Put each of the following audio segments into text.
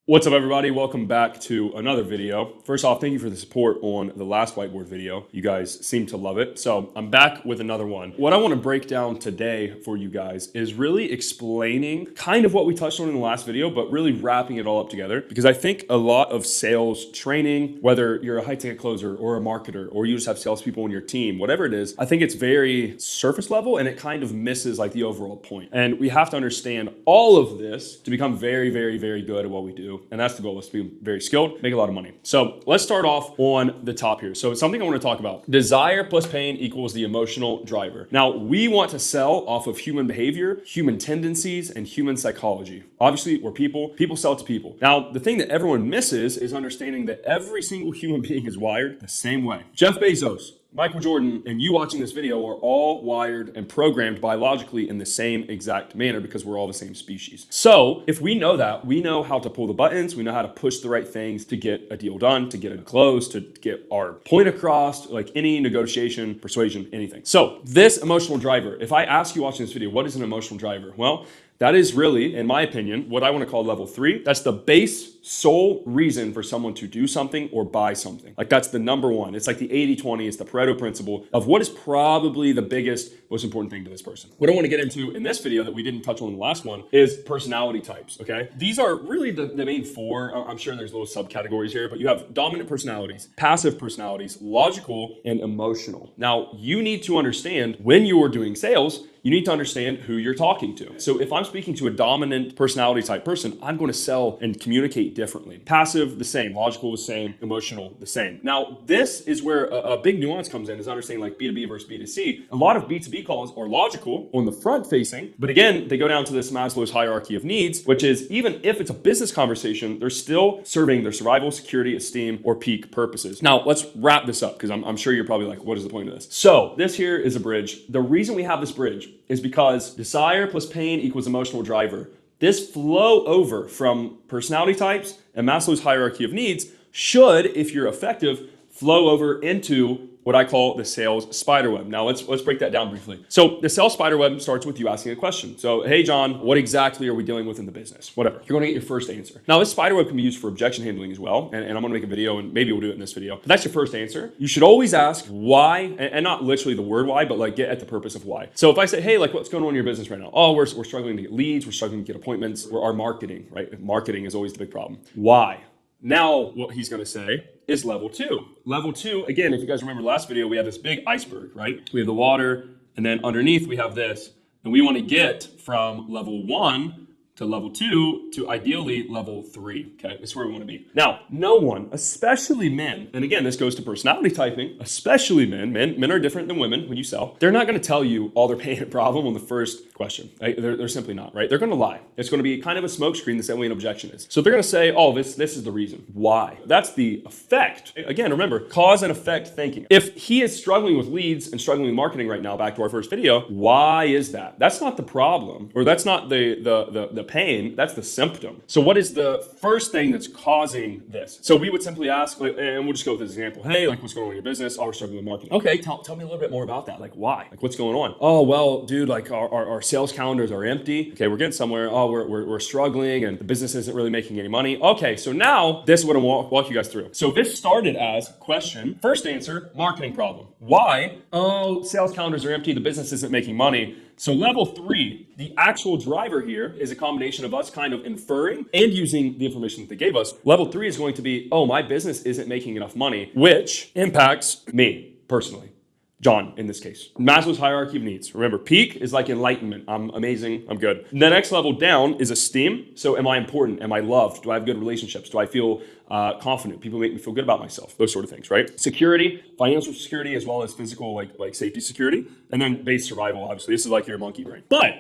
What's up, everybody? Welcome back to another video. First off, thank you for the support on the last whiteboard video. You guys seem to love it. So I'm back with another one. What I want to break down today for you guys is really explaining kind of what we touched on in the last video, but really wrapping it all up together. Because I think a lot of sales training, whether you're a high ticket closer or a marketer, or you just have salespeople on your team, whatever it is, I think it's very surface level and it kind of misses like the overall point. And we have to understand all of this to become very, very, very good at what we do. And that's the goal, is to be very skilled, make a lot of money. So let's start off on the top here. So it's something I want to talk about. Desire plus pain equals the emotional driver. Now, we want to sell off of human behavior, human tendencies, and human psychology. Obviously, we're people. People sell to people. Now, the thing that everyone misses is understanding that every single human being is wired the same way. Jeff Bezos, Michael Jordan, and you watching this video are all wired and programmed biologically in the same exact manner because we're all the same species. So if we know that, we know how to pull the buttons, we know how to push the right things to get a deal done, to get it closed, to get our point across, like any negotiation, persuasion, anything. So this emotional driver, if I ask you watching this video, what is an emotional driver? Well, that is really, in my opinion, what I want to call level 3. That's the base sole reason for someone to do something or buy something. Like that's the number one. It's like the 80-20, it's the Pareto principle of what is probably the biggest, most important thing to this person. What I want to get into in this video that we didn't touch on in the last one is personality types, okay? These are really the main 4. I'm sure there's little subcategories here, but you have dominant personalities, passive personalities, logical, and emotional. Now, you need to understand when you are doing sales, you need to understand who you're talking to. So if I'm speaking to a dominant personality type person, I'm going to sell and communicate differently. Passive, the same. Logical, the same. Emotional, the same. Now, this is where a big nuance comes in, is understanding like B2B versus B2C. A lot of B2B calls are logical on the front facing, but again, they go down to this Maslow's hierarchy of needs, which is even if it's a business conversation, they're still serving their survival, security, esteem, or peak purposes. Now, let's wrap this up because I'm sure you're probably like, what is the point of this? So this here is a bridge. The reason we have this bridge is because desire plus pain equals emotional driver. This flow over from personality types and Maslow's hierarchy of needs should, if you're effective, flow over into what I call the sales spiderweb. Now let's break that down briefly. So the sales spiderweb starts with you asking a question. So, hey John, what exactly are we dealing with in the business? Whatever. You're gonna get your first answer. Now this spiderweb can be used for objection handling as well. And I'm gonna make a video and maybe we'll do it in this video. But that's your first answer. You should always ask why, and not literally the word why, but like get at the purpose of why. So if I say, hey, like what's going on in your business right now? Oh, we're struggling to get leads. We're struggling to get appointments. Our marketing, right? Marketing is always the big problem. Why? Now what he's gonna say is level 2. Level 2, again, if you guys remember last video, we have this big iceberg, right? We have the water, and then underneath we have this, and we want to get from level 1 to level 2 to ideally level 3, okay? That's where we want to be. Now, no one, especially men, and again, this goes to personality typing, especially men are different than women when you sell. They're not going to tell you all their pain and problem on the first question, right? They're simply not, right? They're going to lie. It's going to be kind of a smokescreen the same way an objection is. So they're going to say, oh, this is the reason. Why? That's the effect. Again, remember, cause and effect thinking. If he is struggling with leads and struggling with marketing right now, back to our first video, why is that? That's not the problem, or that's not the pain, that's the symptom. So what is the first thing that's causing this? So we would simply ask, like, and we'll just go with this example. Hey, like what's going on in your business? Oh, we're struggling with marketing. Okay, tell me a little bit more about that. Like why? Like what's going on? Oh, well, dude, like our sales calendars are empty. Okay, we're getting somewhere. Oh, we're struggling and the business isn't really making any money. Okay, so now this is what I'll walk you guys through. So this started as question, first answer, marketing problem. Why? Oh, sales calendars are empty. The business isn't making money. So level 3, the actual driver here is a combination of us kind of inferring and using the information that they gave us. Level 3 is going to be, oh, my business isn't making enough money, which impacts me personally. John, in this case. Maslow's hierarchy of needs. Remember, peak is like enlightenment. I'm amazing. I'm good. The next level down is esteem. So am I important? Am I loved? Do I have good relationships? Do I feel confident? People make me feel good about myself. Those sort of things, right? Security, financial security, as well as physical, like safety security. And then base survival, obviously. This is like your monkey brain. But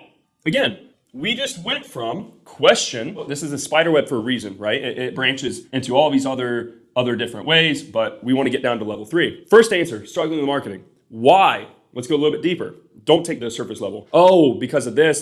again, we just went from question. This is a spider web for a reason, right? It branches into all these other different ways, but we want to get down to level 3. First answer, struggling with marketing. Why? Let's go a little bit deeper. Don't take the surface level. Oh, because of this.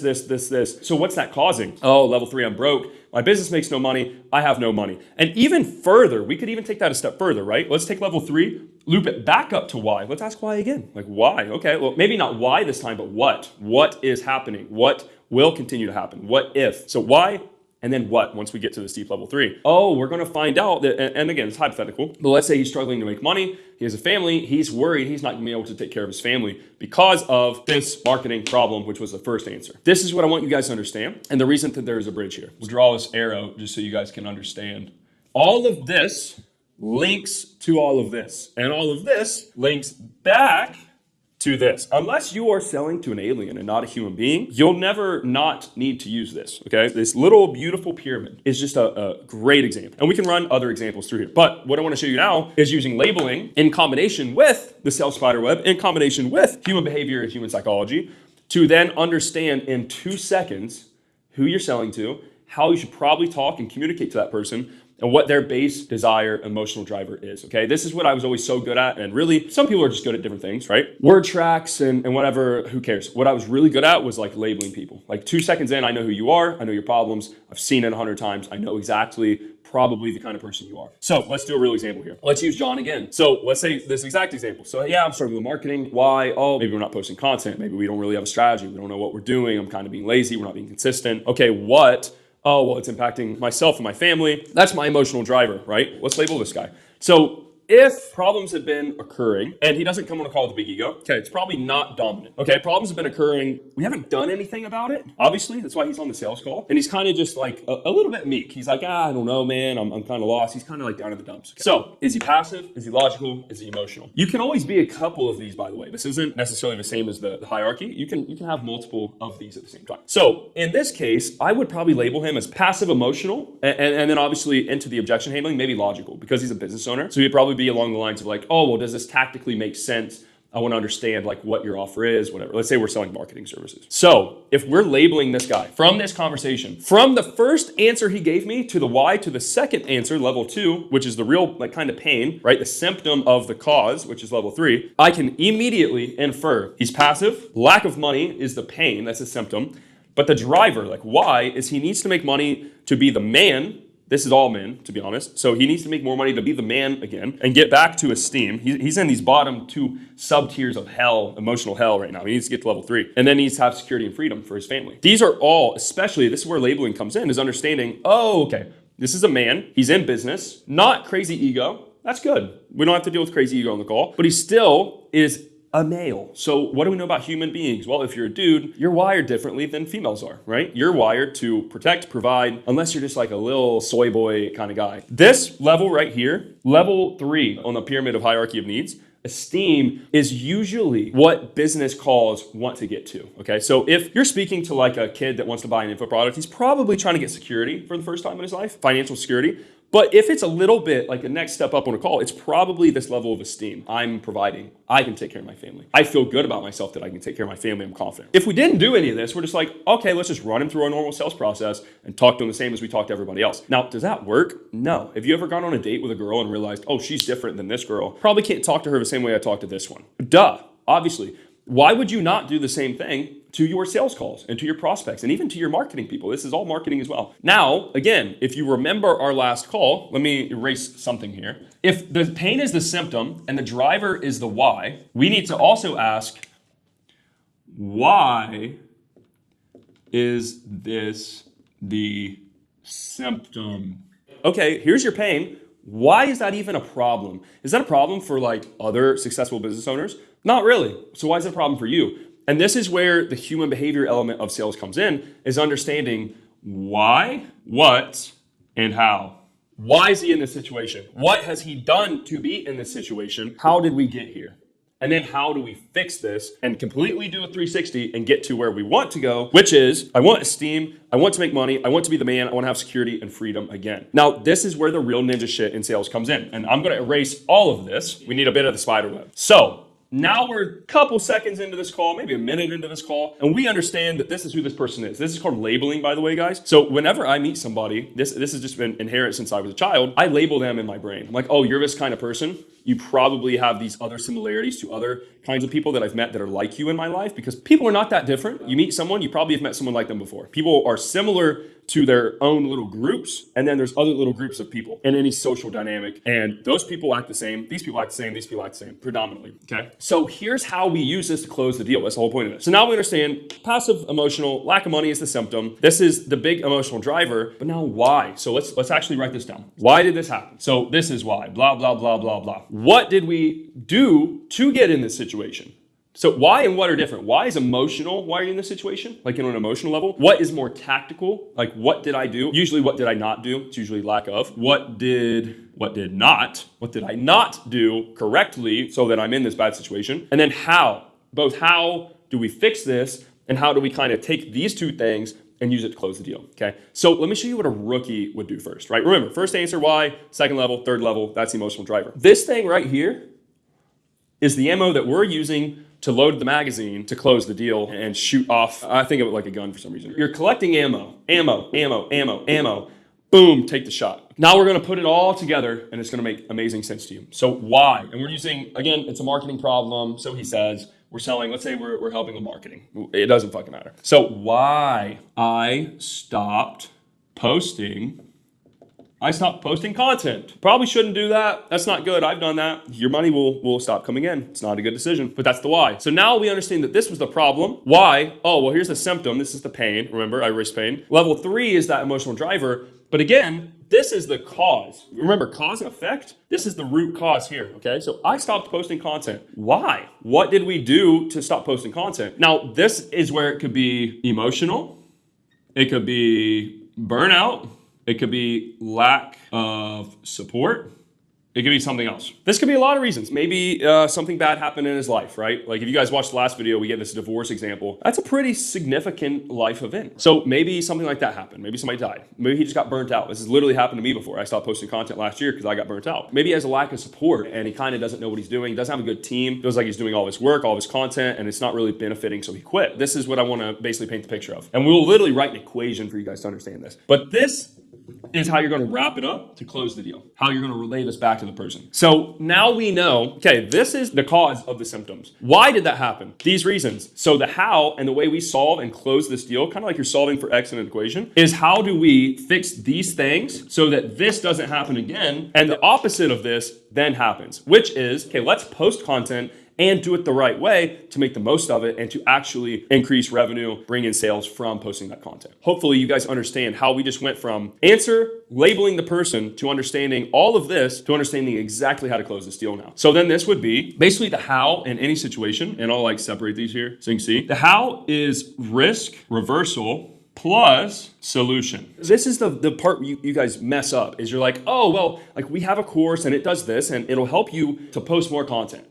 So what's that causing? Oh, level 3, I'm broke. My business makes no money. I have no money. And even further, we could even take that a step further, right? Let's take level 3, loop it back up to why. Let's ask why again. Like why? Okay, well, maybe not why this time, but what? What is happening? What will continue to happen? What if? So why And then what once we get to the steep level 3? Oh, we're going to find out that, and again, it's hypothetical, but let's say he's struggling to make money. He has a family. He's worried he's not going to be able to take care of his family because of this marketing problem, which was the first answer. This is what I want you guys to understand. And the reason that there is a bridge here. We'll draw this arrow just so you guys can understand. All of this links to all of this. And all of this links back to this. Unless you are selling to an alien and not a human being, you'll never not need to use this, okay? This little beautiful pyramid is just a great example. And we can run other examples through here. But what I want to show you now is using labeling in combination with the sales spider web, in combination with human behavior and human psychology, to then understand in 2 seconds who you're selling to, how you should probably talk and communicate to that person, and what their base desire, emotional driver is, okay? This is what I was always so good at, and really, some people are just good at different things, right? Word tracks and whatever, who cares? What I was really good at was like labeling people. Like 2 seconds in, I know who you are, I know your problems, I've seen it 100 times, I know exactly probably the kind of person you are. So let's do a real example here. Let's use John again. So let's say this exact example. So yeah, I'm struggling with marketing. Why? Oh, maybe we're not posting content. Maybe we don't really have a strategy. We don't know what we're doing. I'm kind of being lazy. We're not being consistent. Okay, what? Oh, well, it's impacting myself and my family. That's my emotional driver, right? Let's label this guy. So if problems have been occurring, and he doesn't come on a call with a big ego, okay, it's probably not dominant. Okay, problems have been occurring. We haven't done anything about it, obviously. That's why he's on the sales call. And he's kind of just like a little bit meek. He's like, I don't know, man. I'm kind of lost. He's kind of like down in the dumps. Okay. So is he passive? Is he logical? Is he emotional? You can always be a couple of these, by the way. This isn't necessarily the same as the hierarchy. You can have multiple of these at the same time. So in this case, I would probably label him as passive emotional, and then obviously into the objection handling, maybe logical, because he's a business owner. So he'd probably be along the lines of like, oh, well, does this tactically make sense? I want to understand like what your offer is, whatever. Let's say we're selling marketing services. So if we're labeling this guy from this conversation, from the first answer he gave me to the why to the second answer, level 2, which is the real like kind of pain, right? The symptom of the cause, which is level 3, I can immediately infer he's passive. Lack of money is the pain, that's a symptom. But the driver, like why, is he needs to make money to be the man. This is all men, to be honest. So he needs to make more money to be the man again and get back to esteem. He's in these bottom 2 sub-tiers of hell, emotional hell right now. He needs to get to level 3. And then he needs to have security and freedom for his family. These are all, especially, this is where labeling comes in, is understanding, oh, okay, this is a man. He's in business, not crazy ego. That's good. We don't have to deal with crazy ego on the call. But he still is a male. So what do we know about human beings? Well, if you're a dude, you're wired differently than females are, right? You're wired to protect, provide, unless you're just like a little soy boy kind of guy. This level right here, level 3 on the pyramid of hierarchy of needs, esteem is usually what business calls want to get to, okay? So if you're speaking to like a kid that wants to buy an info product, he's probably trying to get security for the first time in his life, financial security. But if it's a little bit like the next step up on a call, it's probably this level of esteem. I'm providing. I can take care of my family. I feel good about myself that I can take care of my family. I'm confident. If we didn't do any of this, we're just like, okay, let's just run him through our normal sales process and talk to him the same as we talk to everybody else. Now, does that work? No. Have you ever gone on a date with a girl and realized, oh, she's different than this girl? Probably can't talk to her the same way I talk to this one. Duh, obviously. Why would you not do the same thing to your sales calls and to your prospects and even to your marketing people? This is all marketing as well. Now, again, if you remember our last call, let me erase something here. If the pain is the symptom and the driver is the why, we need to also ask, why is this the symptom? Okay, here's your pain. Why is that even a problem? Is that a problem for like other successful business owners? Not really. So why is it a problem for you? And this is where the human behavior element of sales comes in, is understanding why, what, and how. Why is he in this situation? What has he done to be in this situation? How did we get here? And then how do we fix this and completely do a 360 and get to where we want to go, which is, I want esteem, I want to make money, I want to be the man, I want to have security and freedom again. Now, this is where the real ninja shit in sales comes in. And I'm going to erase all of this. We need a bit of the spider web. So now we're a couple seconds into this call, maybe a minute into this call, and we understand that this is who this person is. This is called labeling, by the way, guys. So whenever I meet somebody, this has just been inherent since I was a child, I label them in my brain. I'm like, oh, you're this kind of person. You probably have these other similarities to other kinds of people that I've met that are like you in my life, because people are not that different. You meet someone, you probably have met someone like them before. People are similar to their own little groups. And then there's other little groups of people in any social dynamic. And those people act the same. These people act the same. These people act the same predominantly. Okay. So here's how we use this to close the deal. That's the whole point of this. So now we understand passive emotional lack of money is the symptom. This is the big emotional driver. But now why? So let's actually write this down. Why did this happen? So this is why. Blah, blah, blah, blah, blah. What did we do to get in this situation? So why and what are different? Why is emotional? Why are you in this situation? Like in an emotional level. What is more tactical? Like what did I do? Usually what did I not do? It's usually lack of. What did I not do correctly so that I'm in this bad situation? And then how? Both how do we fix this and how do we kind of take these two things and use it to close the deal, okay? So let me show you what a rookie would do first, right? Remember, first answer, why, second level, third level, that's the emotional driver. This thing right here is the ammo that we're using to load the magazine to close the deal and shoot off. I think of it like a gun for some reason. You're collecting ammo. Boom, take the shot. Now we're gonna put it all together and it's gonna make amazing sense to you. So why? And we're using, again, it's a marketing problem. So he says, we're selling, let's say we're helping with marketing. It doesn't fucking matter. So why I stopped posting content. Probably shouldn't do that. That's not good. I've done that. Your money will stop coming in. It's not a good decision, but that's the why. So now we understand that this was the problem. Why? Oh, well, here's the symptom. This is the pain. Remember, I risk pain. Level 3 is that emotional driver. But again, this is the cause. Remember, cause and effect? This is the root cause here, okay? So I stopped posting content. Why? What did we do to stop posting content? Now, this is where it could be emotional. It could be burnout. It could be lack of support. It could be something else. This could be a lot of reasons. Maybe something bad happened in his life, right? Like if you guys watched the last video, we gave this divorce example. That's a pretty significant life event. So maybe something like that happened. Maybe somebody died. Maybe he just got burnt out. This has literally happened to me before. I stopped posting content last year because I got burnt out. Maybe he has a lack of support and he kind of doesn't know what he's doing. He doesn't have a good team. Feels like he's doing all this work, all this content, and it's not really benefiting, so he quit. This is what I want to basically paint the picture of. And we'll literally write an equation for you guys to understand this. But this is how you're going to wrap it up to close the deal, how you're going to relay this back to the person. So now we know, okay, this is the cause of the symptoms. Why did that happen? These reasons. So the how and the way we solve and close this deal, kind of like you're solving for X in an equation, is how do we fix these things so that this doesn't happen again? And the opposite of this then happens, which is, okay, let's post content and do it the right way to make the most of it and to actually increase revenue, bring in sales from posting that content. Hopefully you guys understand how we just went from answer, labeling the person, to understanding all of this, to understanding exactly how to close this deal now. So then this would be basically the how in any situation, and I'll like separate these here so you can see. The how is risk reversal plus solution. This is the part you guys mess up, is you're like, oh, well, like we have a course and it does this and it'll help you to post more content.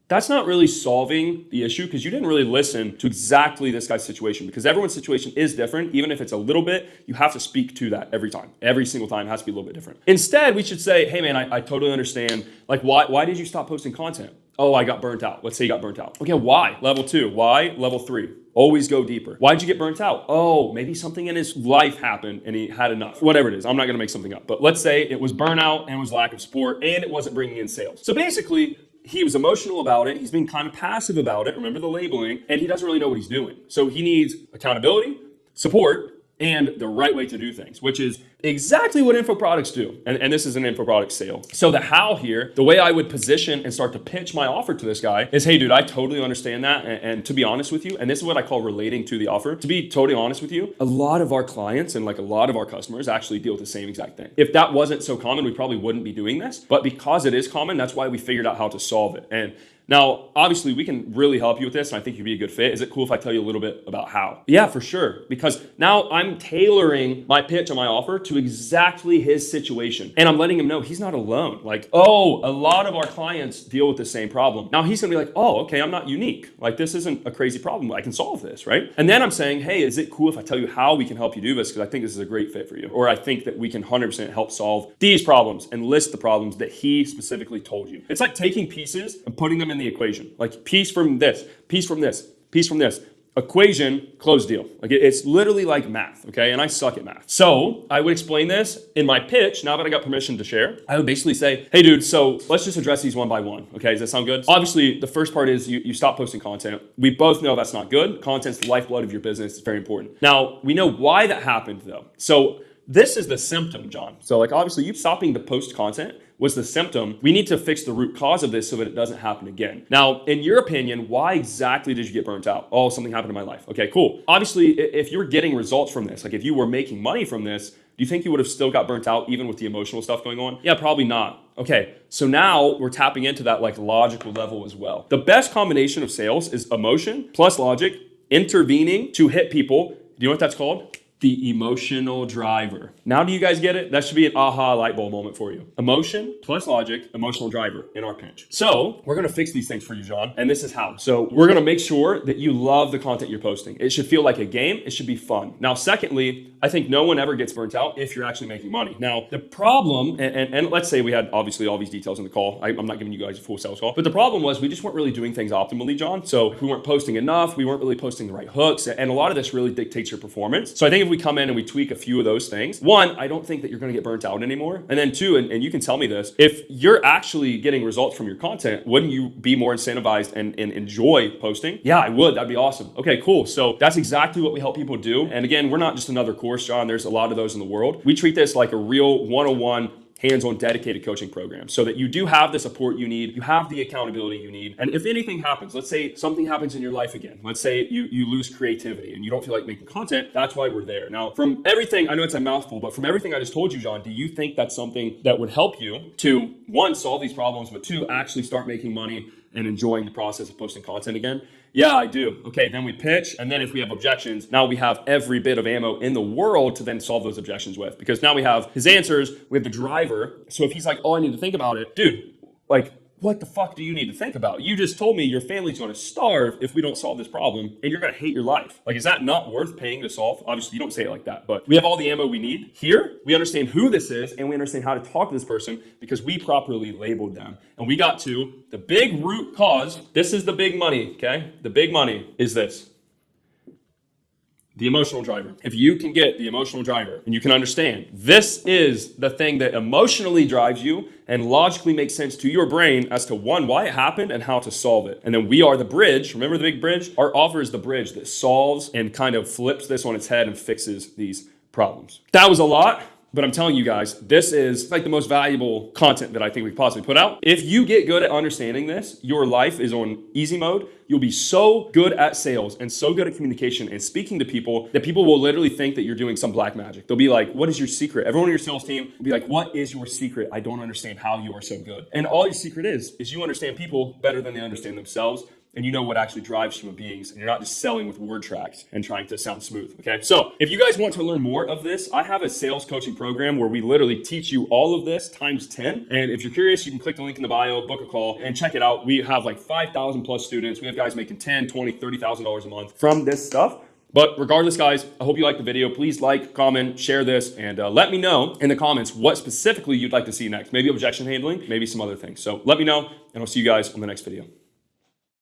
That's not really solving the issue because you didn't really listen to exactly this guy's situation, because everyone's situation is different. Even if it's a little bit, you have to speak to that every time. Every single time it has to be a little bit different. Instead, we should say, hey man, I totally understand. Like why did you stop posting content? Oh, I got burnt out. Let's say you got burnt out. Okay, why? Level 2. Why? Level 3. Always go deeper. Why'd you get burnt out? Oh, maybe something in his life happened and he had enough. Whatever it is, I'm not gonna make something up. But let's say it was burnout and it was lack of support and it wasn't bringing in sales. So basically, he was emotional about it. He's being kind of passive about it. Remember the labeling, and he doesn't really know what he's doing. So he needs accountability, support, and the right way to do things, which is exactly what info products do. And this is an info product sale. So the how here, the way I would position and start to pitch my offer to this guy is, hey dude, I totally understand that. And to be honest with you, and this is what I call relating to the offer, to be totally honest with you, a lot of our clients and like a lot of our customers actually deal with the same exact thing. If that wasn't so common, we probably wouldn't be doing this. But because it is common, that's why we figured out how to solve it. And now, obviously, we can really help you with this, and I think you'd be a good fit. Is it cool if I tell you a little bit about how? Yeah, for sure, because now I'm tailoring my pitch and my offer to exactly his situation, and I'm letting him know he's not alone. Like, oh, a lot of our clients deal with the same problem. Now he's gonna be like, oh, okay, I'm not unique. Like, this isn't a crazy problem. I can solve this, right? And then I'm saying, hey, is it cool if I tell you how we can help you do this? Because I think this is a great fit for you, or I think that we can 100% help solve these problems and list the problems that he specifically told you. It's like taking pieces and putting them in the equation, like piece from this, piece from this, piece from this. equation, closed deal. Like it's literally like math, okay? And I suck at math. So I would explain this in my pitch. Now that I got permission to share, I would basically say, hey dude, so let's just address these one by one. Okay, does that sound good? Obviously, the first part is you stop posting content. We both know that's not good. Content's the lifeblood of your business. It's very important. Now, we know why that happened though. So this is the symptom, John. So like obviously you stopping to post content was the symptom. We need to fix the root cause of this so that it doesn't happen again. Now, in your opinion, why exactly did you get burnt out? Oh, something happened in my life. Okay, cool. Obviously, if you're getting results from this, like if you were making money from this, do you think you would have still got burnt out even with the emotional stuff going on? Yeah, probably not. Okay, so now we're tapping into that like logical level as well. The best combination of sales is emotion plus logic, intervening to hit people. Do you know what that's called? The emotional driver. Now do you guys get it? That should be an aha light bulb moment for you. Emotion plus logic, emotional driver in our pinch. So we're gonna fix these things for you, John, and this is how. So we're gonna make sure that you love the content you're posting. It should feel like a game, it should be fun. Now, secondly, I think no one ever gets burnt out if you're actually making money. Now, the problem, and let's say we had obviously all these details in the call. I'm not giving you guys a full sales call, but the problem was we just weren't really doing things optimally, John. So we weren't posting enough, we weren't really posting the right hooks, and a lot of this really dictates your performance. So I think if we come in and we tweak a few of those things, one, I don't think that you're gonna get burnt out anymore. And then two, and you can tell me this, if you're actually getting results from your content, wouldn't you be more incentivized and enjoy posting? Yeah, I would, that'd be awesome. Okay, cool. So that's exactly what we help people do. And again, we're not just another course, John, there's a lot of those in the world. We treat this like a real one-on-one hands-on dedicated coaching program so that you do have the support you need, you have the accountability you need. And if anything happens, let's say something happens in your life again, let's say you lose creativity and you don't feel like making content, that's why we're there. Now, from everything, I know it's a mouthful, but from everything I just told you, John, do you think that's something that would help you to, one, solve these problems, but two, actually start making money and enjoying the process of posting content again? Yeah, I do. Okay, then we pitch, and then if we have objections, now we have every bit of ammo in the world to then solve those objections with. Because now we have his answers, we have the driver. So if he's like, oh, I need to think about it, dude, like, what the fuck do you need to think about? You just told me your family's gonna starve if we don't solve this problem, and you're gonna hate your life. Like, is that not worth paying to solve? Obviously, you don't say it like that, but we have all the ammo we need. Here, we understand who this is, and we understand how to talk to this person because we properly labeled them. And we got to the big root cause. This is the big money, okay? The big money is this. The emotional driver. If you can get the emotional driver and you can understand this is the thing that emotionally drives you and logically makes sense to your brain as to one, why it happened and how to solve it. And then we are the bridge. Remember the big bridge? Our offer is the bridge that solves and kind of flips this on its head and fixes these problems. That was a lot. But I'm telling you guys, this is like the most valuable content that I think we could possibly put out. If you get good at understanding this, your life is on easy mode. You'll be so good at sales and so good at communication and speaking to people that people will literally think that you're doing some black magic. They'll be like, what is your secret? Everyone on your sales team will be like, what is your secret? I don't understand how you are so good. And all your secret is you understand people better than they understand themselves. And you know what actually drives human beings, and you're not just selling with word tracks and trying to sound smooth, okay? So if you guys want to learn more of this, I have a sales coaching program where we literally teach you all of this times 10. And if you're curious, you can click the link in the bio, book a call, and check it out. We have like 5,000 plus students. We have guys making $10,000, $20,000, $30,000 a month from this stuff. But regardless, guys, I hope you liked the video. Please like, comment, share this, and let me know in the comments what specifically you'd like to see next. Maybe objection handling, maybe some other things. So let me know, and I'll see you guys on the next video.